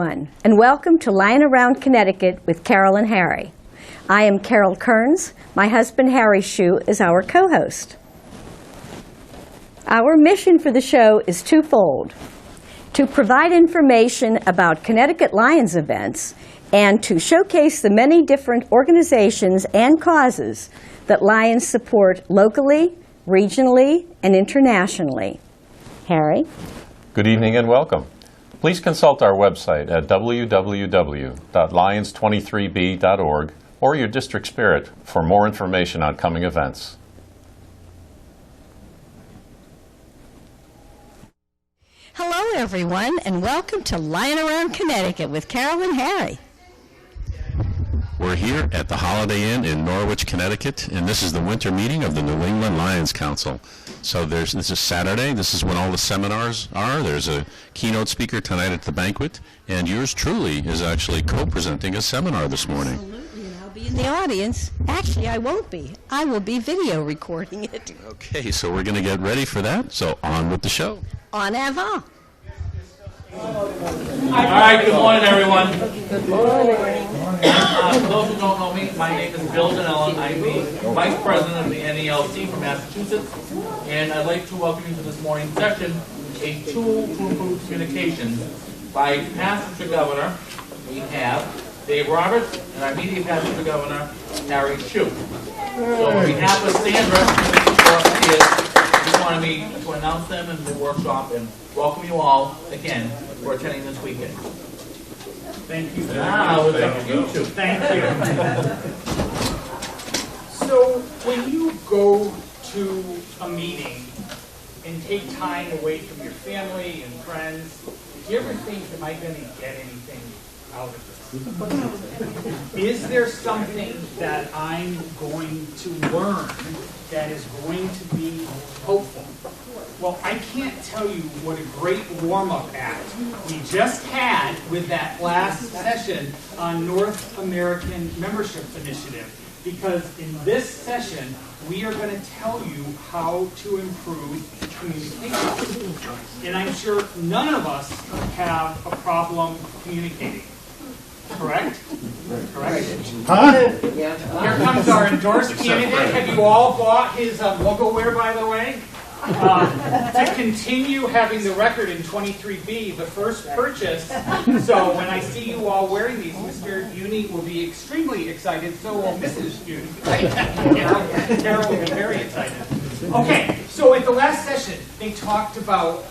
everyone, and welcome to Lying Around Connecticut with Carol and Harry. I am Carol Kearns. My husband, Harry Shue, is our co-host. Our mission for the show is twofold: to provide information about Connecticut Lions events and to showcase the many different organizations and causes that Lions support locally, regionally, and internationally. Harry? Good evening and welcome. Please consult our website at www.lions23b.org or your district spirit for more information on coming events. Hello, everyone, and welcome to Lying Around Connecticut with Carol and Harry. We're here at the Holiday Inn in Norwich, Connecticut, and this is the winter meeting of the New England Lions Council. So this is Saturday. This is when all the seminars are. There's a keynote speaker tonight at the banquet, and yours truly is actually co-presenting a seminar this morning. Absolutely, and I'll be in the audience. Actually, I won't be. I will be video recording it. Okay, so we're going to get ready for that. So on with the show. En avant. All right, good morning, everyone. Good morning. For those who don't know me, my name is Bill Danella. I'm the Vice President of the NELC from Massachusetts, and I'd like to welcome you to this morning's session, a tool to improve communications by past district governor. We have Dave Roberts and our immediate past district governor, Harry Shue. So on behalf of Sandra, we wanted me to announce them in the workshop and welcome you all again for attending this weekend. Thank you. Now it's up to you two. Thank you. So when you go to a meeting and take time away from your family and friends, do you ever think, am I going to get anything out of this? Is there something that I'm going to learn that is going to be hopeful? Well, I can't tell you what a great warm-up act we just had with that last session on North American Membership Initiative. Because in this session, we are going to tell you how to improve communication. And I'm sure none of us have a problem communicating. Correct? Correct? Huh? Here comes our endorsed candidate. Have you all bought his logo-ware, by the way? To continue having the record in 23B, the first purchase. So when I see you all wearing these, Mr. Uni will be extremely excited. So will Mrs. Uni. Carol will be very excited. Okay, so at the last session, they talked about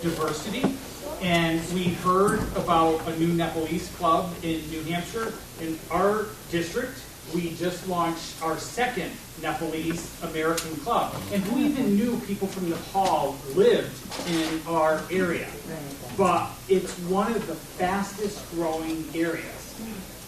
diversity. And we heard about a new Nepalese club in New Hampshire. In our district, we just launched our second Nepalese American club. And who even knew people from Nepal lived in our area? But it's one of the fastest growing areas.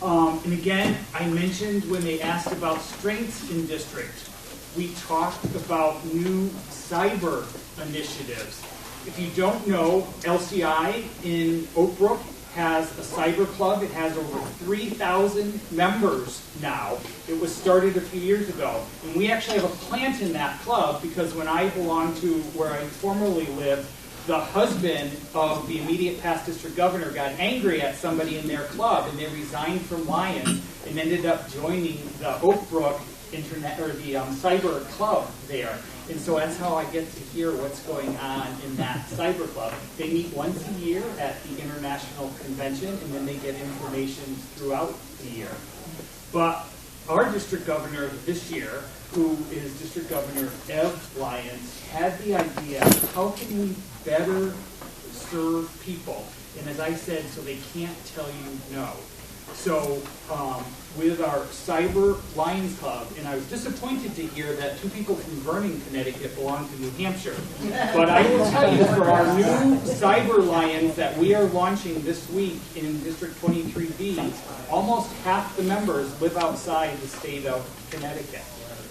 And again, I mentioned when they asked about strengths in district, we talked about new cyber initiatives. If you don't know, LCI in Oak Brook has a cyber club. It has over 3,000 members now. It was started a few years ago. And we actually have a plant in that club because when I belonged to where I formerly lived, the husband of the immediate past district governor got angry at somebody in their club and they resigned from Lions and ended up joining the Oak Brook internet or the cyber club there. And so that's how I get to hear what's going on in that cyber club. They meet once a year at the International Convention, and then they get information throughout the year. But our district governor this year, who is District Governor Ev Lyons, had the idea, how can we better serve people? And as I said, so they can't tell you no. So with our Cyber Lions Club, and I was disappointed to hear that two people from Vernon, Connecticut belong to New Hampshire. But I will tell you, for our new Cyber Lions that we are launching this week in District 23B, almost half the members live outside the state of Connecticut.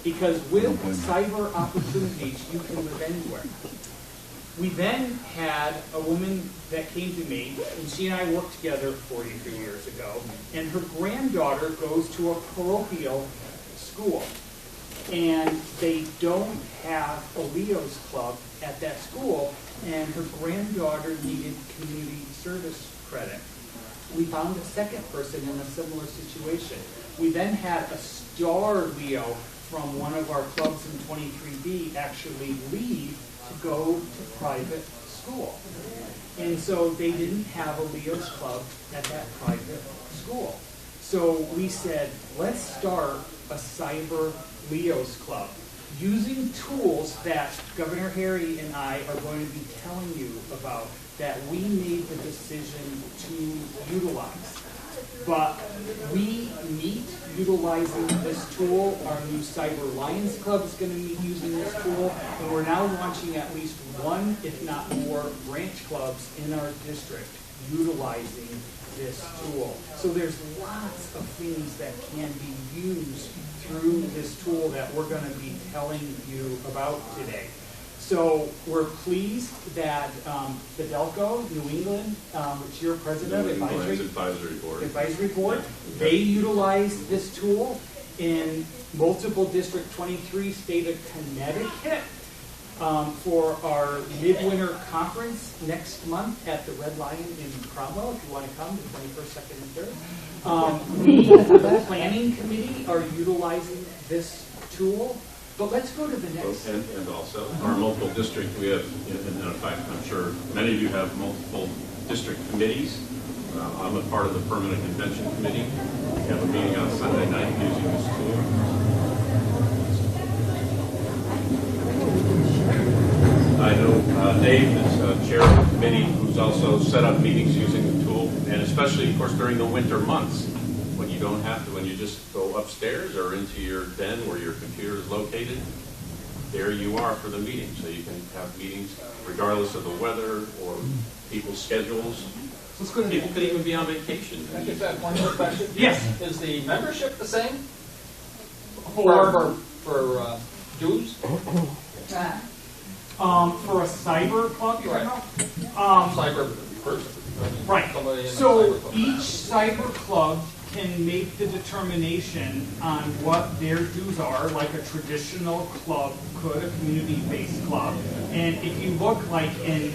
Because with cyber opportunities, you can live anywhere. We then had a woman that came to me, and she and I worked together 43 years ago, and her granddaughter goes to a parochial school. And they don't have a Leo's Club at that school, and her granddaughter needed community service credit. we found a second person in a similar situation. We then had a star Leo from one of our clubs in 23B actually leave to go to private school. And so they didn't have a Leo's Club at that private school. So we said, let's start a cyber Leo's Club using tools that Governor Harry and I are going to be telling you about that we made the decision to utilize. But we meet utilizing this tool. Our new Cyber Lions Club is going to meet using this tool. And we're now launching at least one, if not more, branch clubs in our district utilizing this tool. So there's lots of things that can be used through this tool that we're going to be telling you about today. So we're pleased that the DELCO, New England, which you're president of, Advisory Board, they utilize this tool in multiple District 23 state of Connecticut for our midwinter conference next month at the Red Lion in Cromwell, if you want to come, the 21st, 2nd, and 3rd. We, the planning committee, are utilizing this tool. But let's go to the next. And also, our multiple district, we have, in fact, I'm sure many of you have multiple district committees. I'm a part of the Permanent Convention Committee. We have a meeting on Sunday night using this tool. I know Dave is chair of the committee who's also set up meetings using the tool, and especially, of course, during the winter months. When you don't have to, when you just go upstairs or into your den where your computer is located, there you are for the meeting. So you can have meetings regardless of the weather or people's schedules. People could even be on vacation. Can I just ask one more question? Yes. Is the membership the same For dues? for a cyber club, you're Right. Cyber person. Right. Somebody in a So cyber club. each cyber club can make the determination on what their dues are, like a traditional club could, a community-based club. And if you look like in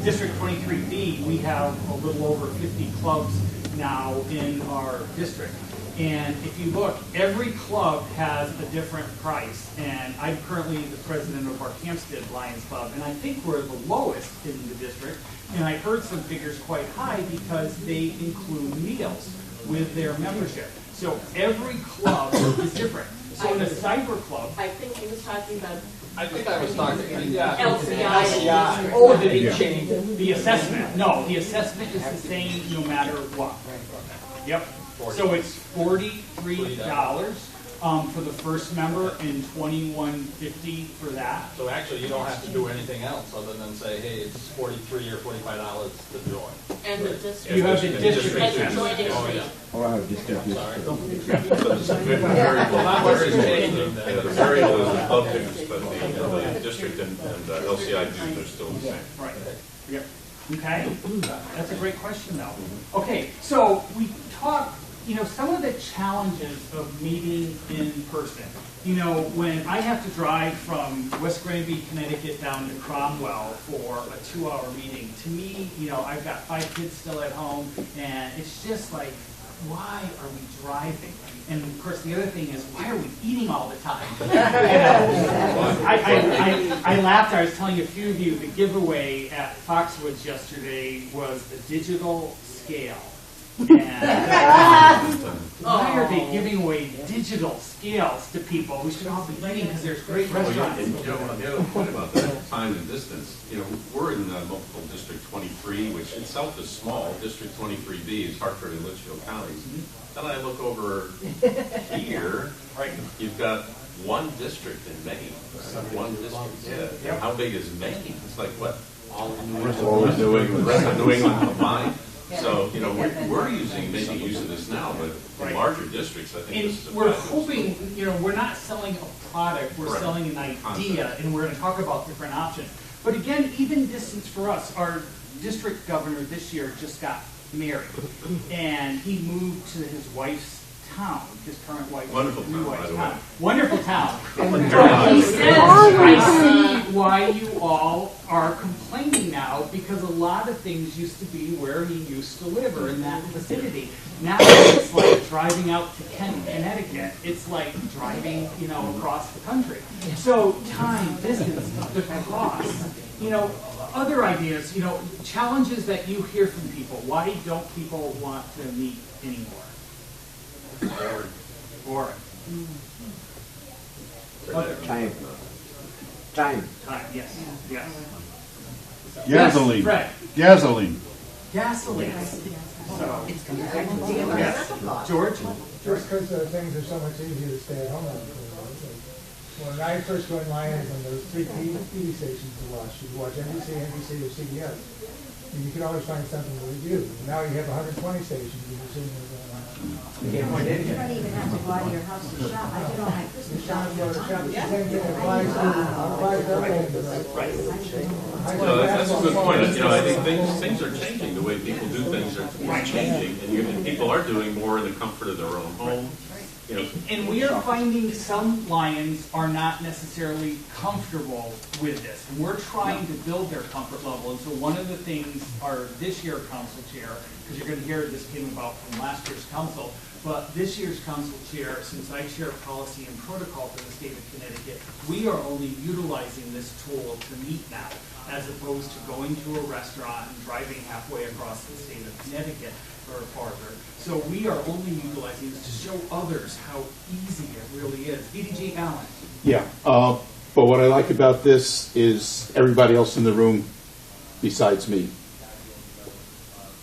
District 23B, we have a little over 50 clubs now in our district. And if you look, every club has a different price. And I'm currently the president of our Hampstead Lions Club, and I think we're the lowest in the district. And I heard some figures quite high because they include meals with their membership. So every club is different. So in a cyber club, I think he was talking about. I think I was talking, yeah. LCI. oh, did it change the assessment? No, the assessment is the same no matter what. Yep. So it's $43 for the first member and $21.50 for that. So actually, you don't have to do anything else other than say, hey, it's $43 or $45 to join. And the district. You have the district And the assessment. joining Oh, fee. yeah. Oh, I just got this. Sorry. Well, not very changing the variable is the club dues, but the district and LCI dues are still the same. Right. Yep. Okay. That's a great question, though. Okay, so we talked. Some of the challenges of meeting in person. When I have to drive from West Granby, Connecticut down to Cromwell for a 2-hour meeting, to me, I've got 5 kids still at home, and it's just like, why are we driving? And of course, the other thing is, why are we eating all the time? I laughed. I was telling a few of you the giveaway at Foxwoods yesterday was a digital scale. And why are they giving away digital scales to people? We should all be eating because there's great restaurants. The other point about that time and distance, we're in multiple District 23, which itself is small. District 23B is Hartford and Litchfield counties. Then I look over here, Right. you've got one district in Maine. One district, yeah. How big is Maine? It's like, what? All of New England. The rest of New England combined. So, we're making use of this now, but in larger districts, I think this is a And we're fabulous hoping, we're not selling a product, we're Correct. selling an idea, and we're going to talk about different options. But again, even distance for us, our district governor this year just got married, and he moved to his wife's town, his current wife. Wonderful new town, wife's by the town. way. Wonderful town. But he says, I see why you all are complaining now, because a lot of things used to be where he used to live or in that vicinity. Now it's like driving out to Kent, Connecticut. It's like driving, across the country. So time, distance, the cost, other ideas, challenges that you hear from people. Why don't people want to meet anymore? Boring. Time. Time. Time, yes, yes. Gasoline. Yes, Fred. Gasoline. Gasoline. So, yes. George? Just because things are so much easier to stay at home. When I first joined Lions, and there was 3 TV stations to watch. You could watch NBC, NBC, or CBS. And you could always find something to review. Now you have 120 stations, and you're seeing what's going on. You don't even have to go out of your house to shop. I did all my Christmas shopping. Go to shop. The same thing applies to everything. That's a good point. I think things are changing. The way people do things are changing, and people are doing more in the comfort of their own home. And we are finding some Lions are not necessarily comfortable with this. And we're trying to build their comfort level. And so one of the things our this year council chair, because you're going to hear this came about from last year's council, but this year's council chair, since I chair policy and protocol for the state of Connecticut, we are only utilizing this tool to meet now, as opposed to going to a restaurant and driving halfway across the state of Connecticut or farther. So we are only utilizing this to show others how easy it really is. EDG Allen. Yeah, but what I like about this is everybody else in the room besides me.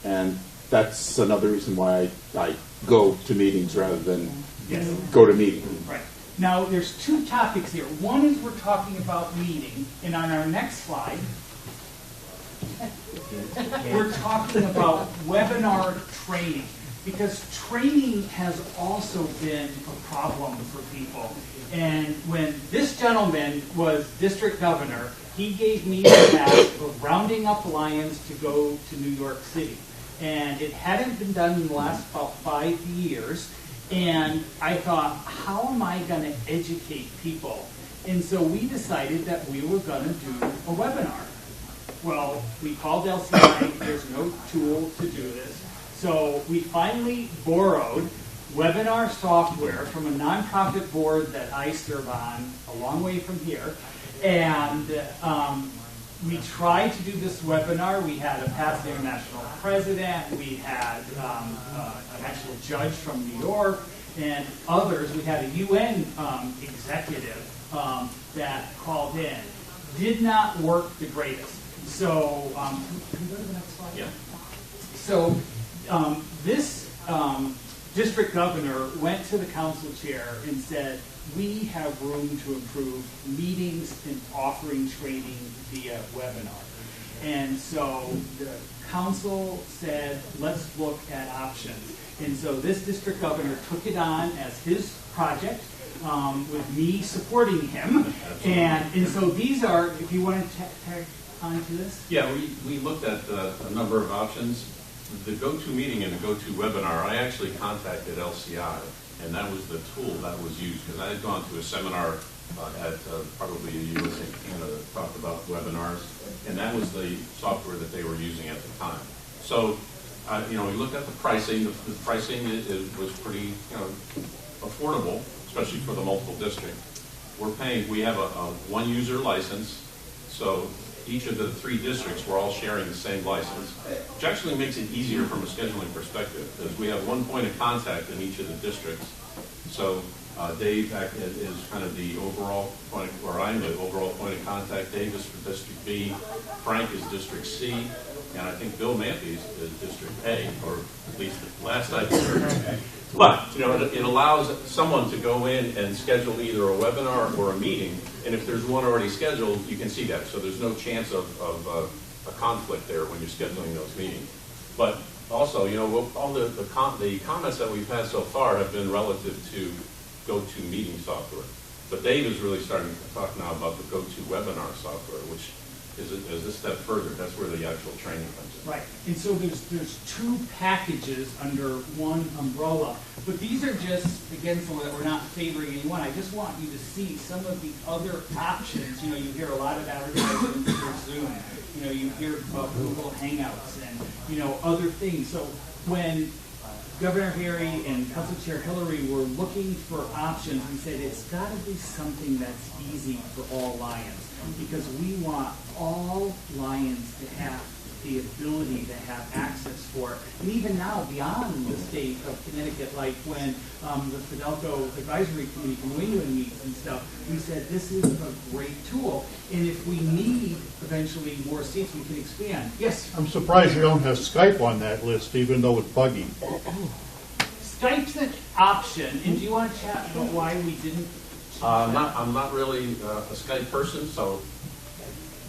And that's another reason why I go to meetings rather than go to meetings. Right. Now, there's 2 topics here. One is we're talking about meeting, and on our next slide, we're talking about webinar training, because training has also been a problem for people. And when this gentleman was district governor, he gave me the task of rounding up Lions to go to New York City. And it hadn't been done in the last about 5 years. And I thought, how am I going to educate people? And so we decided that we were going to do a webinar. Well, we called LCI, there's no tool to do this. So we finally borrowed webinar software from a nonprofit board that I serve on a long way from here. And we tried to do this webinar. We had a past international president. We had an actual judge from New York and others. We had a UN executive that called in. Did not work the greatest. So, can we go to the next slide? Yeah. So, this district governor went to the council chair and said, we have room to improve meetings and offering training via webinar. And so the council said, let's look at options. And so this district governor took it on as his project, with me supporting him. And so these are, if you want to tag onto this? Yeah, we looked at a number of options. The go-to meeting and the go-to webinar, I actually contacted LCI, and that was the tool that was used, because I had gone to a seminar at probably a USA Canada that talked about webinars, and that was the software that they were using at the time. So, we looked at the pricing. The pricing was pretty, affordable, especially for the multiple district. We have a one-user license, so each of the 3 districts were all sharing the same license, which actually makes it easier from a scheduling perspective, because we have one point of contact in each of the districts. So Dave is kind of the overall point, or I'm the overall point of contact. Dave is for District B, Frank is District C, and I think Bill Matthews is District A, or at least the last I heard. But, it allows someone to go in and schedule either a webinar or a meeting, and if there's one already scheduled, you can see that. So there's no chance of a conflict there when you're scheduling those meetings. But also, all the comments that we've had so far have been relative to go-to meeting software. But Dave is really starting to talk now about the go-to webinar software, which is a step further. That's where the actual training comes in. Right, and so there's two packages under one umbrella, but these are just, again, so that we're not favoring anyone, I just want you to see some of the other options. You know, you hear a lot of advertisements for Zoom, you know, you hear about Google Hangouts and, you know, other things. So when Governor Harry and Council Chair Hillary were looking for options, we said it's got to be something that's easy for all Lions, because we want all Lions to have the ability to have access for it. And even now, beyond the state of Connecticut, like when the Fidelco Advisory Committee from New England meets and stuff, we said this is a great tool. And if we need eventually more seats, we can expand. Yes? I'm surprised you don't have Skype on that list, even though it's buggy. Skype's an option. And do you want to chat about why we didn't? I'm not really a Skype person, so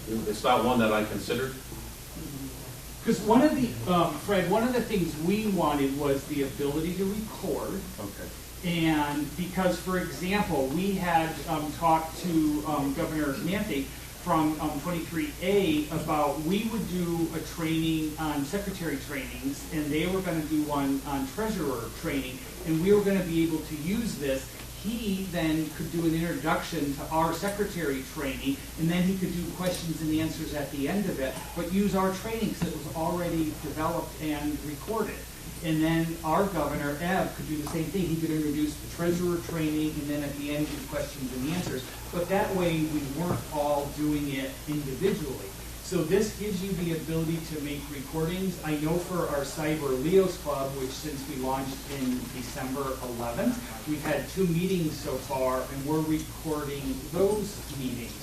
it's not one that I considered. Because one of the, Fred, one of the things we wanted was the ability to record. Okay. And because, for example, we had talked to Governor Manthey from 23A about we would do a training on secretary trainings, and they were going to do one on treasurer training, and we were going to be able to use this. He then could do an introduction to our secretary training, and then he could do questions and answers at the end of it, but use our training because it was already developed and recorded. And then our governor, Ev, could do the same thing. He could introduce the treasurer training, and then at the end do questions and answers. But that way we weren't all doing it individually. So this gives you the ability to make recordings. I know for our Cyber Leos Club, which since we launched in December 11th, we've had 2 meetings so far, and we're recording those meetings.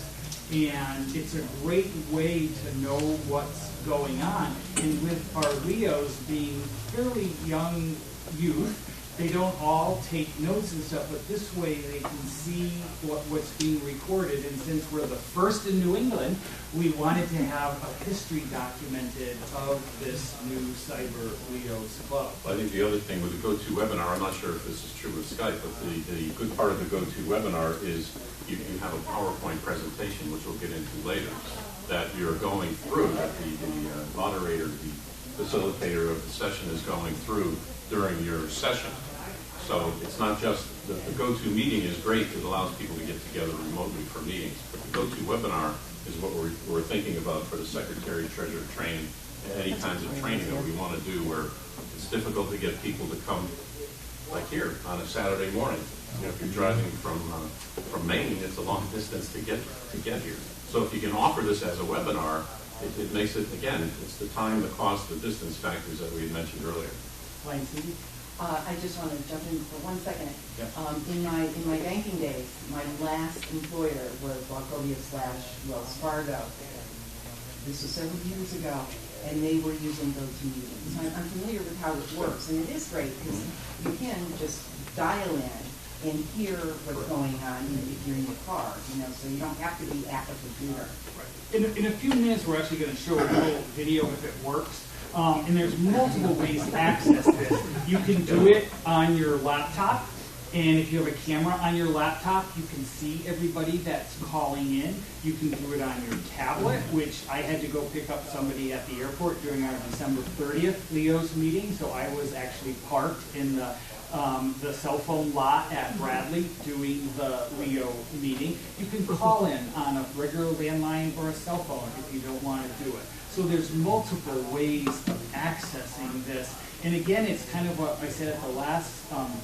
And it's a great way to know what's going on. And with our Leos being fairly young youth, they don't all take notes and stuff, but this way they can see what's being recorded. And since we're the first in New England, we wanted to have a history documented of this new Cyber Leos Club. I think the other thing with the GoToWebinar, I'm not sure if this is true with Skype, but the good part of the GoToWebinar is you have a PowerPoint presentation, which we'll get into later, that you're going through, that the moderator, the facilitator of the session is going through during your session. So it's not just, the GoToMeeting is great, it allows people to get together remotely for meetings, but the GoToWebinar is what we're thinking about for the secretary, treasurer training, and any kinds of training that we want to do where it's difficult to get people to come, like here, on a Saturday morning. You know, if you're driving from Maine, it's a long distance to get here. So if you can offer this as a webinar, it makes it, again, it's the time, the cost, the distance factors that we had mentioned earlier. I just want to jump in for 1 second. Yeah. In my banking days, my last employer was Wachovia/Wells Fargo. This was several years ago, and they were using GoToMeeting. So I'm familiar with how it works, and it is great because you can just dial in and hear what's going on if you're in your car, you know, so you don't have to be at the computer. Right. In a few minutes, we're actually going to show a little video if it works. And there's multiple ways to access this. You can do it on your laptop, and if you have a camera on your laptop, you can see everybody that's calling in. You can do it on your tablet, which I had to go pick up somebody at the airport during our December 30th Leo's meeting, so I was actually parked in the cell phone lot at Bradley doing the Leo meeting. You can call in on a regular landline or a cell phone if you don't want to do it. So there's multiple ways of accessing this. And again, it's kind of what I said at the last,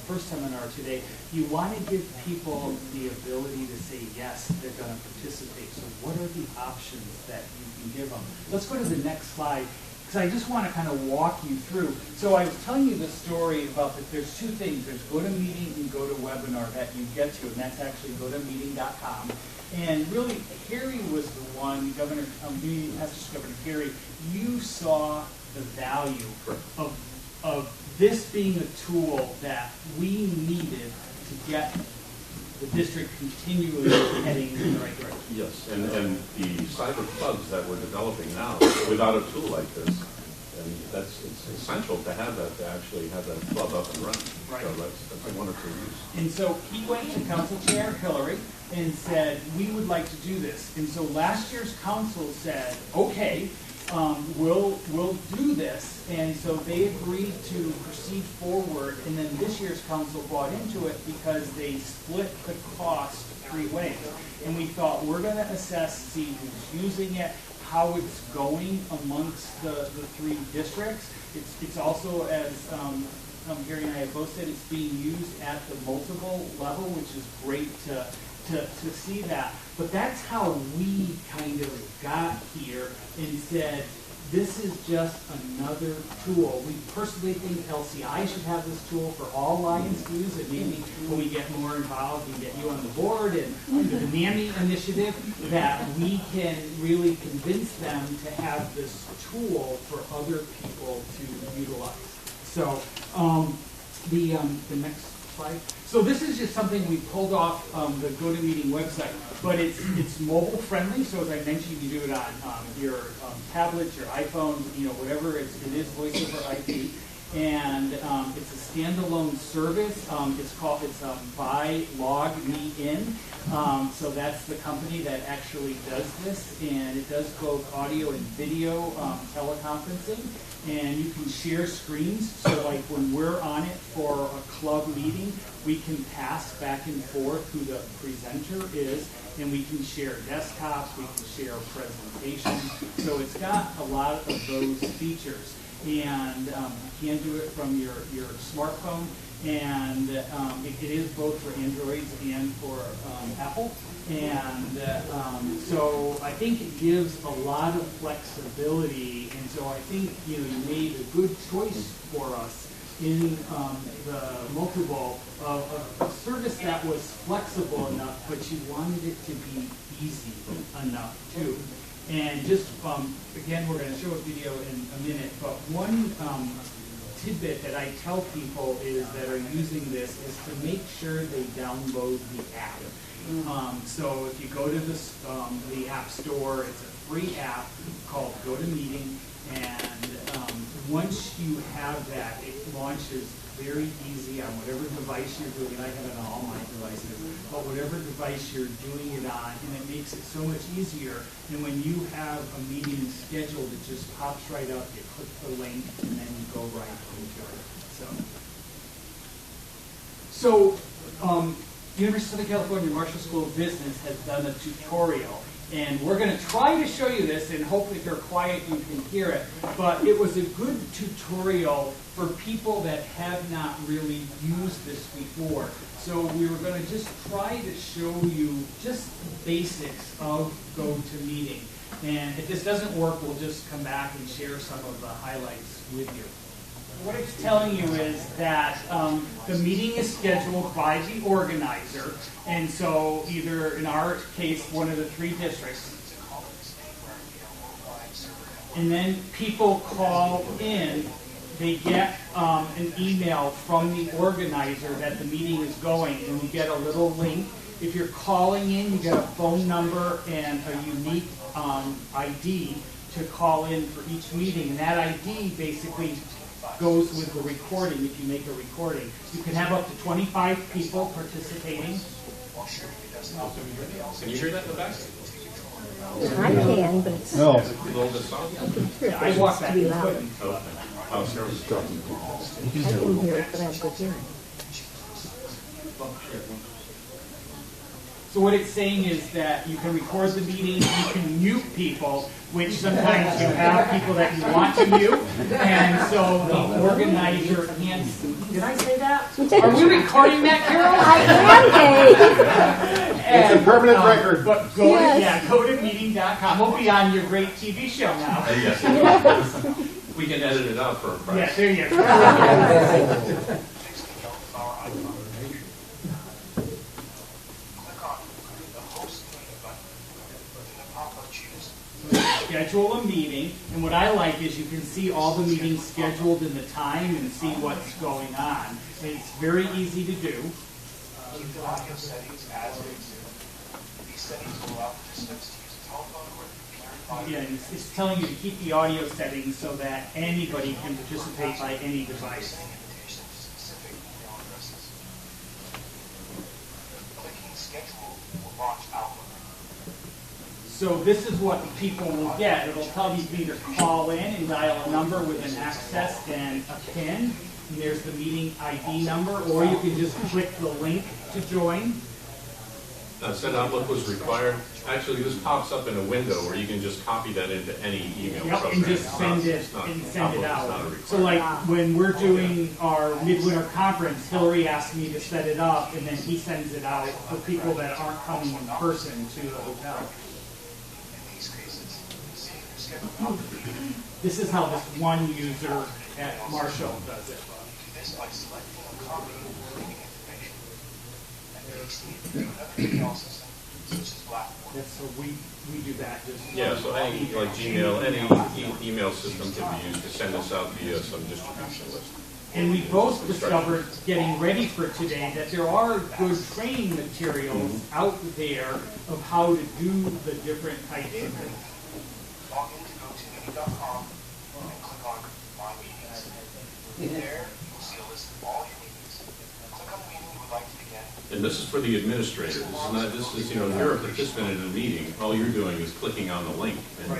first seminar today. You want to give people the ability to say, yes, they're going to participate. So what are the options that you can give them? Let's go to the next slide, because I just want to kind of walk you through. So I was telling you the story about that there's 2 things. There's GoToMeeting and GoToWebinar that you get to, and that's actually gotomeeting.com. And really, Harry was the one, Governor Harry, you saw the value of this being a tool that we needed to get the district continually heading in the right direction. Yes, and the cyber clubs that we're developing now, without a tool like this, And it's essential to have that, to actually have that club up and running. Right. So that's a wonderful use. And so he went to Council Chair Hillary and said, we would like to do this. And so last year's council said, okay, we'll do this. And so they agreed to proceed forward. And then this year's council bought into it because they split the cost 3 ways. And we thought, we're going to assess, see who's using it, how it's going amongst the 3 districts. It's also, as Gary and I have both said, it's being used at the multiple level, which is great to see that. But that's how we kind of got here and said, this is just another tool. We personally think LCI should have this tool for all Lions to use, and maybe when we get more involved and get you on the board and the NAMI initiative, that we can really convince them to have this tool for other people to utilize. So the next slide. So this is just something we pulled off the GoToMeeting website, but it's mobile friendly. So as I mentioned, you do it on your tablets, your iPhones, whatever. It is voice over IP, and it's a standalone service. It's by Log Me In. So that's the company that actually does this, and it does both audio and video teleconferencing. And you can share screens, so like when we're on it for a club meeting, we can pass back and forth who the presenter is, and we can share desktops, we can share presentations. So it's got a lot of those features. And you can do it from your smartphone, and it is both for Androids and for Apple. And so I think it gives a lot of flexibility, and so I think you made a good choice for us in the multiple of a service that was flexible enough, but you wanted it to be easy enough too. And just, again, we're going to show a video in a minute, but one tidbit that I tell people is that are using this is to make sure they download the app. So if you go to the App Store, it's a free app called GoToMeeting, and once you have that, it launches very easy on whatever device you're doing it. I have it on all my devices, but whatever device you're doing it on, and it makes it so much easier. And when you have a meeting scheduled, it just pops right up. You click the link, and then you go right into it. So University of Southern California Marshall School of Business has done a tutorial. And we're going to try to show you this, and hopefully if you're quiet you can hear it. But it was a good tutorial for people that have not really used this before. So we were going to just try to show you just basics of GoToMeeting. And if this doesn't work, we'll just come back and share some of the highlights with you. What it's telling you is that the meeting is scheduled by the organizer, and so either, in our case, one of the 3 districts, and then people call in, they get an email from the organizer that the meeting is going, and you get a little link. If you're calling in, you get a phone number and a unique ID to call in for each meeting, and that ID basically goes with the recording if you make a recording. You can have up to 25 people participating. Can you hear that in the back? I can, but it's No. A little bit soft? Yeah, I walk back and loud. couldn't. Oh, sorry. I can hear it, but I have good hearing. So what it's saying is that you can record the meeting, you can mute people, which sometimes you have people that you want to mute, and so the organizer can't. Did I say that? Are we recording that, Carol? I am, Kate. It's a permanent record. But GoToMeeting.com. We'll be on your great TV show now. Yes. We can edit it out for a price. Yeah, there you go. Schedule a meeting, and what I like is you can see all the meetings scheduled in the time and see what's going on. And it's very easy to do. Keep the audio settings as it exists. These settings will allow participants to use a telephone or computer Yeah, it's telling you to keep the audio settings so that anybody can participate by any device. So this is what people will get. It'll tell you to either call in and dial a number with an access and a PIN, and there's the meeting ID number, or you can just click the link to join. Set Outlook was required. Actually, this pops up in a window where you can just copy that into any email Yep, program. and just send it It's not- and send it Outlook is not a out. requirement. So like when we're doing our midwinter conference, Hillary asked me to set it up, and then he sends it out for people that aren't coming in person to the hotel. This is how this one user at Marshall does it. Yes, so we do that. Just Yeah, so any, like Gmail, any email system can be used to send this out via some distribution list. And we both discovered, getting ready for today, that there are good training materials out there of how to do the different types of things. Log into GoToMeeting.com and click on My Meetings. There, you'll see a list of all your meetings. Click on the meeting you would like to begin. And this is for the administrator. This is, you're a participant in a meeting. All you're doing is clicking on the link and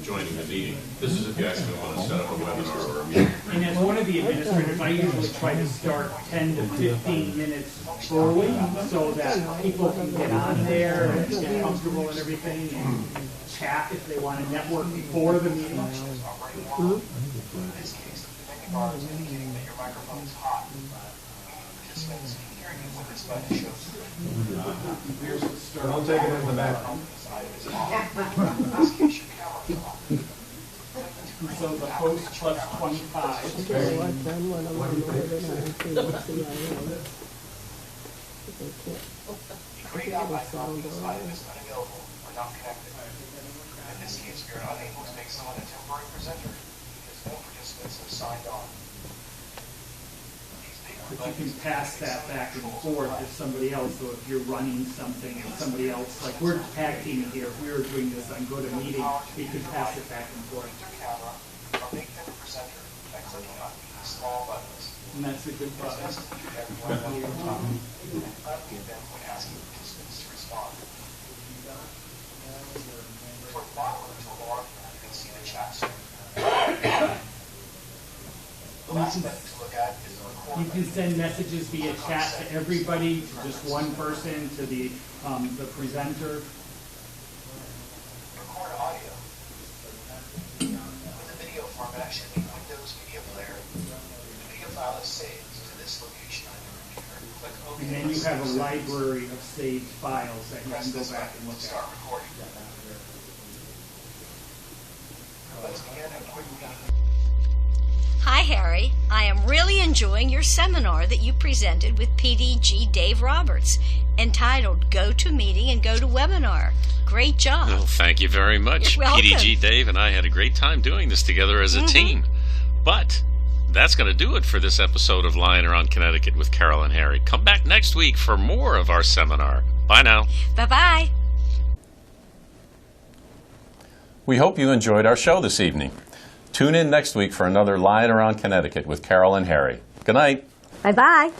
joining the meeting. This is if you actually want to set up a webinar or a meeting. And as one of the administrators, I usually try to start 10 to 15 minutes early so that people can get on there and get comfortable and everything and chat if they want to network before the meeting. In this case, the menu bar is indicating that your microphone is hot. Participants can hear you when this button shows. Here's the start. Don't take it in the back. So the host plus 25. The grayed out icon means the item is unavailable or not connected. In this case, we are unable to make someone a temporary presenter because no participants have signed on. But you can pass that back and forth if somebody else, so if you're running something and somebody else, like we're tag teaming here, if we were doing this on GoToMeeting, you could pass it back and forth. Camera or make them a presenter by clicking on these small buttons. And that's a good button. Everyone at the top. Unmute them when asking participants to respond. For the bottom of the toolbar, you can see the chat screen. The last button to look at is the record You can send messages via chat to everybody, to just one person, to the presenter. Record audio. With the video format should be Windows Media Player. The video file is saved to this location on your computer. Click OK. And then you have a library of saved files that you Press can go this back button and to look start at. recording. Let's begin a quick meeting. Hi, Harry. I am really enjoying your seminar that you presented with PDG Dave Roberts, entitled Go to Meeting and Go to Webinar. Great job. Well, thank you very much. You're welcome. PDG Dave and I had a great time doing this together as a team. But that's going to do it for this episode of Lying Around Connecticut with Carol and Harry. Come back next week for more of our seminar. Bye now. Bye-bye. We hope you enjoyed our show this evening. Tune in next week for another Lying Around Connecticut with Carol and Harry. Good night. Bye-bye.